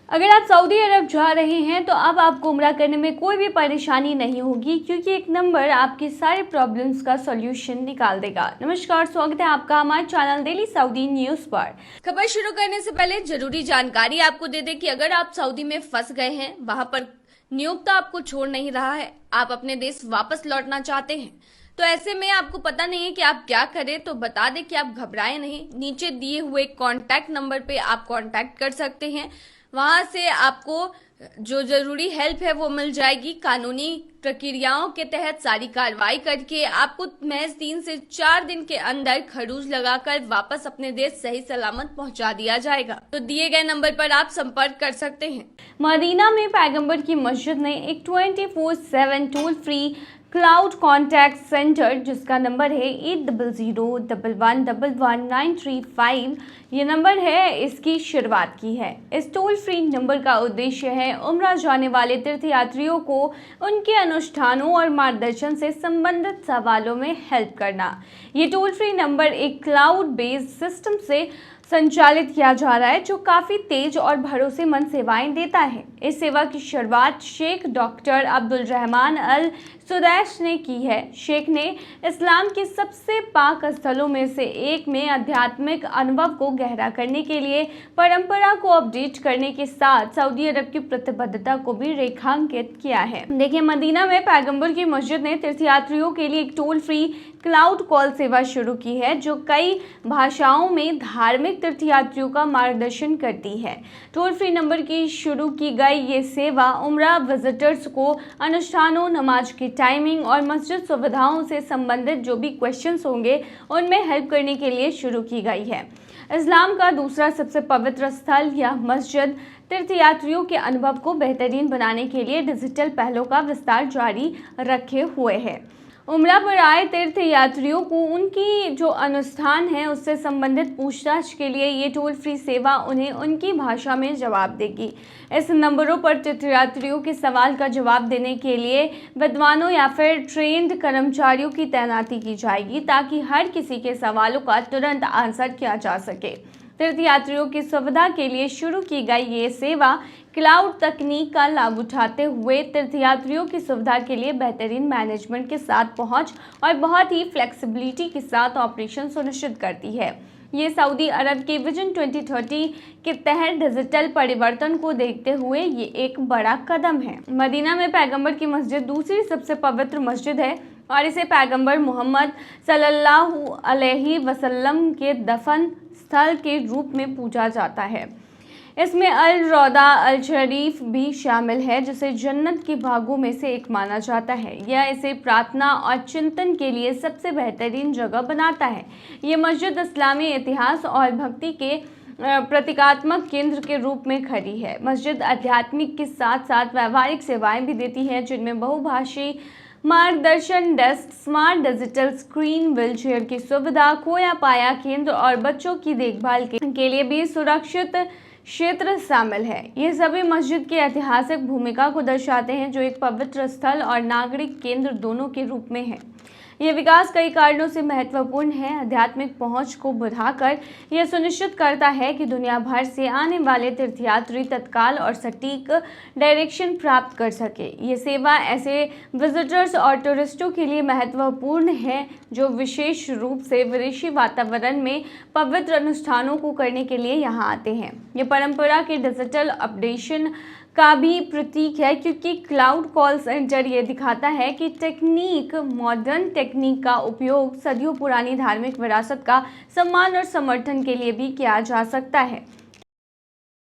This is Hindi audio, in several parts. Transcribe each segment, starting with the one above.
अगर आप सऊदी अरब जा रहे हैं तो अब आपको उम्रा करने में कोई भी परेशानी नहीं होगी, क्योंकि एक नंबर आपकी सारे प्रॉब्लम्स का सॉल्यूशन निकाल देगा। नमस्कार, स्वागत है आपका हमारे चैनल डेली सऊदी न्यूज पर। खबर शुरू करने से पहले जरूरी जानकारी आपको दे दें कि अगर आप सऊदी में फंस गए हैं, वहां पर नियोक्ता आपको छोड़ नहीं रहा है, आप अपने देश वापस लौटना चाहते हैं, तो ऐसे में आपको पता नहीं है कि आप क्या करें, तो बता दें कि आप घबराएं नहीं। नीचे दिए हुए कॉन्टैक्ट नंबर पे आप कॉन्टैक्ट कर सकते हैं, वहां से आपको जो जरूरी हेल्प है वो मिल जाएगी। कानूनी प्रक्रियाओं के तहत सारी कार्रवाई करके आपको महज 3 से 4 दिन के अंदर खरूज लगाकर वापस अपने देश सही सलामत पहुंचा दिया जाएगा। तो दिए गए नंबर पर आप संपर्क कर सकते हैं। मदीना में पैगंबर की मस्जिद ने एक 24/7 toll free cloud contact centre, जिसका नंबर है 8001111935, ये नंबर है, इसकी शुरुआत की है। इस टोल फ्री नंबर का उद्देश्य है उम्रा जाने वाले तीर्थयात्रियों को उनके अनुष्ठानों और मार्गदर्शन से संबंधित सवालों में हेल्प करना। ये टोल फ्री नंबर एक क्लाउड बेस्ड सिस्टम से संचालित किया जा रहा है, जो काफ़ी तेज और भरोसेमंद सेवाएं देता है। इस सेवा की शुरुआत शेख डॉक्टर अब्दुल रहमान अल सुदैश ने की है। शेख ने इस्लाम के सबसे पाक स्थलों में से एक में आध्यात्मिक अनुभव को गहरा करने के लिए परंपरा को अपडेट करने के साथ सऊदी अरब की प्रतिबद्धता को भी रेखांकित किया है। देखिए, मदीना में पैगंबर की मस्जिद ने तीर्थयात्रियों के लिए एक टोल फ्री क्लाउड कॉल सेवा शुरू की है, जो कई भाषाओं में धार्मिक तीर्थयात्रियों का मार्गदर्शन करती है। टोल फ्री नंबर की शुरू की गई ये सेवा उम्रा विजिटर्स को अनुष्ठानों, नमाज की टाइमिंग और मस्जिद सुविधाओं से संबंधित जो भी क्वेश्चंस होंगे उनमें हेल्प करने के लिए शुरू की गई है। इस्लाम का दूसरा सबसे पवित्र स्थल या मस्जिद तीर्थयात्रियों के अनुभव को बेहतरीन बनाने के लिए डिजिटल पहलों का विस्तार जारी रखे हुए है। उम्रा पर आए तीर्थयात्रियों को उनकी जो अनुष्ठान है उससे संबंधित पूछताछ के लिए ये टोल फ्री सेवा उन्हें उनकी भाषा में जवाब देगी। इस नंबरों पर तीर्थयात्रियों के सवाल का जवाब देने के लिए विद्वानों या फिर ट्रेंड कर्मचारियों की तैनाती की जाएगी, ताकि हर किसी के सवालों का तुरंत आंसर किया जा सके। तीर्थयात्रियों की सुविधा के लिए शुरू की गई ये सेवा क्लाउड तकनीक का लाभ उठाते हुए तीर्थयात्रियों की सुविधा के लिए बेहतरीन मैनेजमेंट के साथ पहुंच और बहुत ही फ्लेक्सिबिलिटी के साथ ऑपरेशन सुनिश्चित करती है। ये सऊदी अरब के विजन 2030 के तहत डिजिटल परिवर्तन को देखते हुए ये एक बड़ा कदम है। मदीना में पैगंबर की मस्जिद दूसरी सबसे पवित्र मस्जिद है और इसे पैगंबर मोहम्मद सल्लल्लाहु अलैहि वसल्लम के दफन स्थल के रूप में पूजा जाता है। इसमें अल रौदा अल शरीफ भी शामिल है, जिसे जन्नत के भागों में से एक माना जाता है। यह इसे प्रार्थना और चिंतन के लिए सबसे बेहतरीन जगह बनाता है। ये मस्जिद इस्लामी इतिहास और भक्ति के प्रतीकात्मक केंद्र के रूप में खड़ी है। मस्जिद आध्यात्मिक के साथ साथ व्यावहारिक सेवाएं भी देती है, जिनमें बहुभाषी मार्गदर्शन desk, smart digital screen, wheelchair की सुविधा, खोया पाया केंद्र और बच्चों की देखभाल के लिए भी सुरक्षित क्षेत्र शामिल है। ये सभी मस्जिद की ऐतिहासिक भूमिका को दर्शाते हैं, जो एक पवित्र स्थल और नागरिक केंद्र दोनों के रूप में है। यह विकास कई कारणों से महत्वपूर्ण है। आध्यात्मिक पहुंच को बढ़ाकर यह सुनिश्चित करता है कि दुनिया भर से आने वाले तीर्थयात्री तत्काल और सटीक डायरेक्शन प्राप्त कर सके। ये सेवा ऐसे विजिटर्स और टूरिस्टों के लिए महत्वपूर्ण है जो विशेष रूप से विदेशी वातावरण में पवित्र अनुष्ठानों को करने के लिए यहाँ आते हैं। ये परंपरा के डिजिटल अपडेशन का भी प्रतीक है, क्योंकि क्लाउड कॉल सेंटर ये दिखाता है कि मॉडर्न टेक्निक का उपयोग सदियों पुरानी धार्मिक विरासत का सम्मान और समर्थन के लिए भी किया जा सकता है।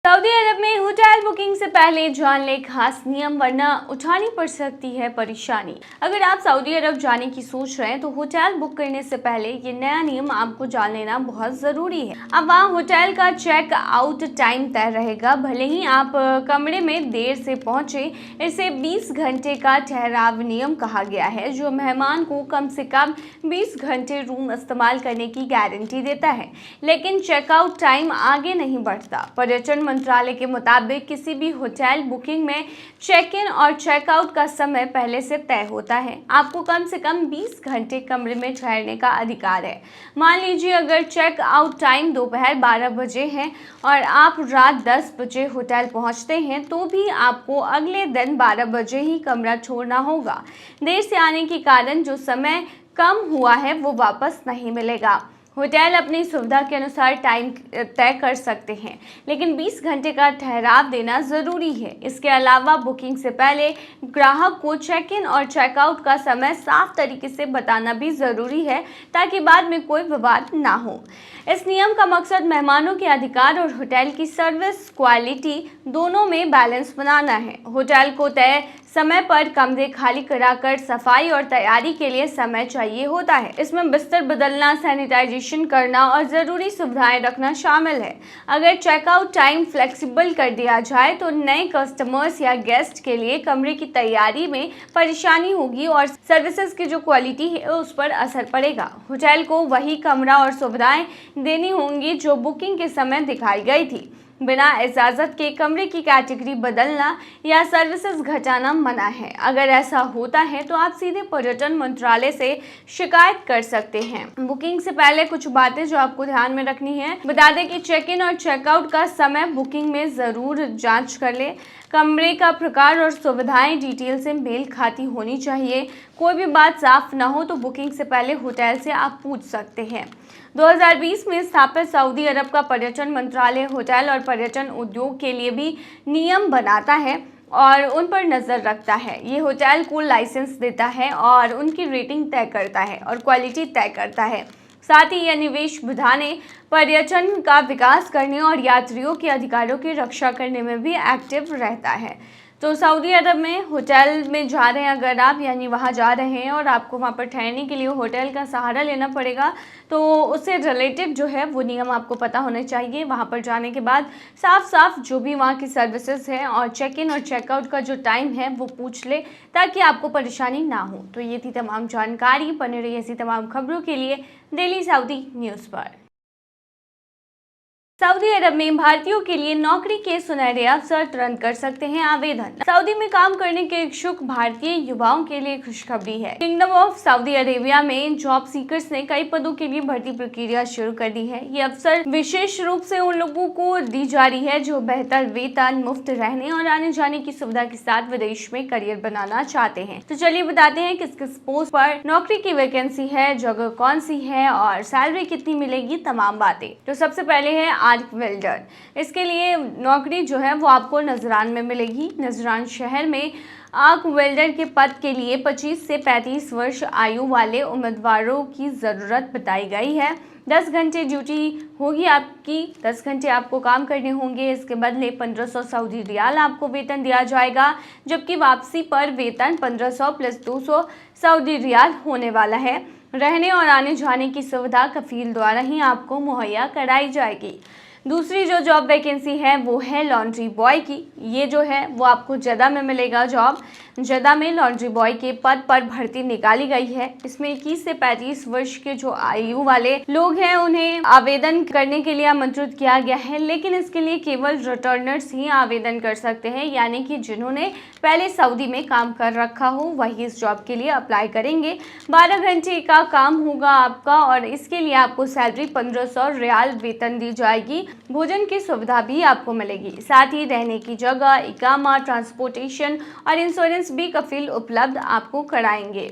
सऊदी अरब में होटल बुकिंग से पहले जान ले खास नियम, वरना उठानी पड़ सकती है परेशानी। अगर आप सऊदी अरब जाने की सोच रहे हैं तो होटल बुक करने से पहले ये नया नियम आपको जान लेना बहुत ज़रूरी है। अब वहाँ होटल का चेक आउट टाइम तय रहेगा, भले ही आप कमरे में देर से पहुँचे। इसे 20 घंटे का ठहराव नियम कहा गया है, जो मेहमान को कम से कम 20 घंटे रूम इस्तेमाल करने की गारंटी देता है। लेकिन चेकआउट टाइम आगे नहीं बढ़ता। पर्यटन मंत्रालय के मुताबिक किसी भी होटल बुकिंग में चेक इन और चेकआउट का समय पहले से तय होता है। आपको कम से कम 20 घंटे कमरे में ठहरने का अधिकार है। मान लीजिए अगर चेक आउट टाइम दोपहर 12 बजे है और आप रात 10 बजे होटल पहुंचते हैं तो भी आपको अगले दिन 12 बजे ही कमरा छोड़ना होगा। देर से आने के कारण जो समय कम हुआ है वो वापस नहीं मिलेगा। होटल अपनी सुविधा के अनुसार टाइम तय कर सकते हैं, लेकिन 20 घंटे का ठहराव देना ज़रूरी है। इसके अलावा बुकिंग से पहले ग्राहक को चेक इन और चेकआउट का समय साफ तरीके से बताना भी ज़रूरी है ताकि बाद में कोई विवाद ना हो। इस नियम का मकसद मेहमानों के अधिकार और होटल की सर्विस क्वालिटी दोनों में बैलेंस बनाना है। होटल को तय समय पर कमरे खाली कराकर सफाई और तैयारी के लिए समय चाहिए होता है। इसमें बिस्तर बदलना, सैनिटाइजेशन करना और ज़रूरी सुविधाएं रखना शामिल है। अगर चेकआउट टाइम फ्लेक्सिबल कर दिया जाए तो नए कस्टमर्स या गेस्ट के लिए कमरे की तैयारी में परेशानी होगी और सर्विसेज की जो क्वालिटी है उस पर असर पड़ेगा। होटल को वही कमरा और सुविधाएं देनी होंगी जो बुकिंग के समय दिखाई गई थी। बिना इजाज़त के कमरे की कैटेगरी बदलना या सर्विसेज घटाना मना है। अगर ऐसा होता है तो आप सीधे पर्यटन मंत्रालय से शिकायत कर सकते हैं। बुकिंग से पहले कुछ बातें जो आपको ध्यान में रखनी है। बता दें कि चेक इन और चेकआउट का समय बुकिंग में ज़रूर जांच कर ले। कमरे का प्रकार और सुविधाएं डिटेल से मेल खाती होनी चाहिए। कोई भी बात साफ ना हो तो बुकिंग से पहले होटल से आप पूछ सकते हैं। 2020 में स्थापित सऊदी अरब का पर्यटन मंत्रालय होटल और पर्यटन उद्योग के लिए भी नियम बनाता है और उन पर नज़र रखता है। ये होटल को लाइसेंस देता है और उनकी रेटिंग तय करता है और क्वालिटी तय करता है। साथ ही यह निवेश बढ़ाने, पर्यटन का विकास करने और यात्रियों के अधिकारों की रक्षा करने में भी एक्टिव रहता है। तो सऊदी अरब में होटल में जा रहे हैं अगर आप, यानी वहाँ जा रहे हैं और आपको वहाँ पर ठहरने के लिए होटल का सहारा लेना पड़ेगा, तो उससे रिलेटेड जो है वो नियम आपको पता होने चाहिए। वहाँ पर जाने के बाद साफ साफ जो भी वहाँ की सर्विसेज हैं और चेक इन और चेकआउट का जो टाइम है वो पूछ ले ताकि आपको परेशानी ना हो। तो ये थी तमाम जानकारी। बने रही ऐसी तमाम खबरों के लिए डेली सऊदी न्यूज़ पर। सऊदी अरब में भारतीयों के लिए नौकरी के सुनहरे अवसर, तुरंत कर सकते हैं आवेदन। सऊदी में काम करने के इच्छुक भारतीय युवाओं के लिए खुशखबरी है। किंगडम ऑफ सऊदी अरेबिया में जॉब सीकर्स ने कई पदों के लिए भर्ती प्रक्रिया शुरू कर दी है। ये अवसर विशेष रूप से उन लोगों को दी जा रही है जो बेहतर वेतन, मुफ्त रहने और आने जाने की सुविधा के साथ विदेश में करियर बनाना चाहते हैं। तो चलिए बताते हैं किस किस पोस्ट पर नौकरी की वैकेंसी है, जगह कौन सी है और सैलरी कितनी मिलेगी, तमाम बातें। तो सबसे पहले है आर्क वेल्डर। इसके लिए नौकरी जो है वो आपको नजरान में मिलेगी। नजरान शहर में आर्क वेल्डर के पद के लिए 25 से 35 वर्ष आयु वाले उम्मीदवारों की ज़रूरत बताई गई है। 10 घंटे ड्यूटी होगी आपकी, 10 घंटे आपको काम करने होंगे। इसके बदले 1500 सऊदी रियाल आपको वेतन दिया जाएगा, जबकि वापसी पर वेतन 1500 प्लस 200 सऊदी रियाल होने वाला है। रहने और आने जाने की सुविधा कफील द्वारा ही आपको मुहैया कराई जाएगी। दूसरी जो जॉब वैकेंसी है वो है लॉन्ड्री बॉय की। ये जो है वो आपको जद्दा में मिलेगा जॉब। जद्दा में लॉन्ड्री बॉय के पद पर भर्ती निकाली गई है। इसमें 21 से 35 वर्ष के जो आयु वाले लोग हैं उन्हें आवेदन करने के लिए आमंत्रित किया गया है, लेकिन इसके लिए केवल रिटर्नर्स ही आवेदन कर सकते हैं, यानी कि जिन्होंने पहले सऊदी में काम कर रखा हो वही इस जॉब के लिए अप्लाई करेंगे। 12 घंटे का काम होगा आपका और इसके लिए आपको सैलरी 1500 रियाल वेतन दी जाएगी। भोजन की सुविधा भी आपको मिलेगी। साथ ही रहने की जगह, इकामा, ट्रांसपोर्टेशन और इंश्योरेंस भी कफील उपलब्ध आपको कराएंगे।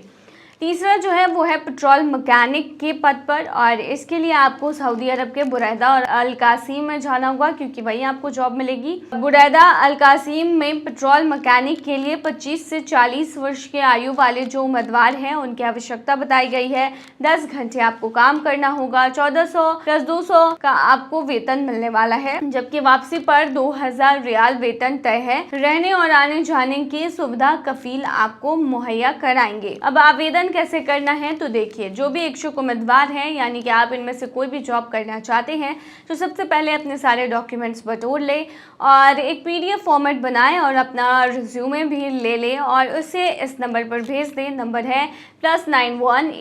तीसरा जो है वो है पेट्रोल मैकेनिक के पद पर और इसके लिए आपको सऊदी अरब के बुरैदा और अल कासिम में जाना होगा, क्योंकि वहीं आपको जॉब मिलेगी। बुरैदा अल कासिम में पेट्रोल मैकेनिक के लिए 25 से 40 वर्ष के आयु वाले जो उम्मीदवार हैं उनकी आवश्यकता बताई गई है। 10 घंटे आपको काम करना होगा। 1400 प्लस 200 का आपको वेतन मिलने वाला है, जबकि वापसी पर 2000 रियाल वेतन तय है। रहने और आने जाने की सुविधा कफील आपको मुहैया कराएंगे। अब आवेदन कैसे करना है तो देखिए, जो भी इच्छुक उम्मीदवार हैं, यानी कि आप इनमें से कोई भी जॉब करना चाहते हैं, तो सबसे पहले अपने सारे डॉक्यूमेंट्स बटोर लें और एक PDF फॉर्मेट बनाएं और अपना रिज्यूमे भी ले लें और उसे इस नंबर पर भेज दें। नंबर है +91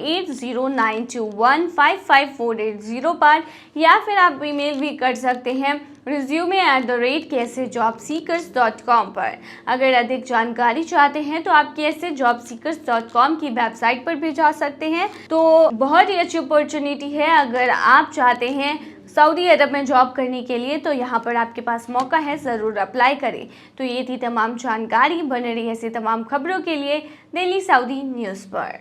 8092155480 पर, या फिर आप ईमेल भी कर सकते हैं resume@KSAJobseekers.com पर। अगर अधिक जानकारी चाहते हैं तो आप KSAJobseekers.com की वेबसाइट पर भी जा सकते हैं। तो बहुत ही अच्छी अपॉर्चुनिटी है। अगर आप चाहते हैं सऊदी अरब में जॉब करने के लिए तो यहाँ पर आपके पास मौका है, ज़रूर अप्लाई करें। तो ये थी तमाम जानकारी। बने रही ऐसी तमाम खबरों के लिए डेली सऊदी न्यूज़ पर।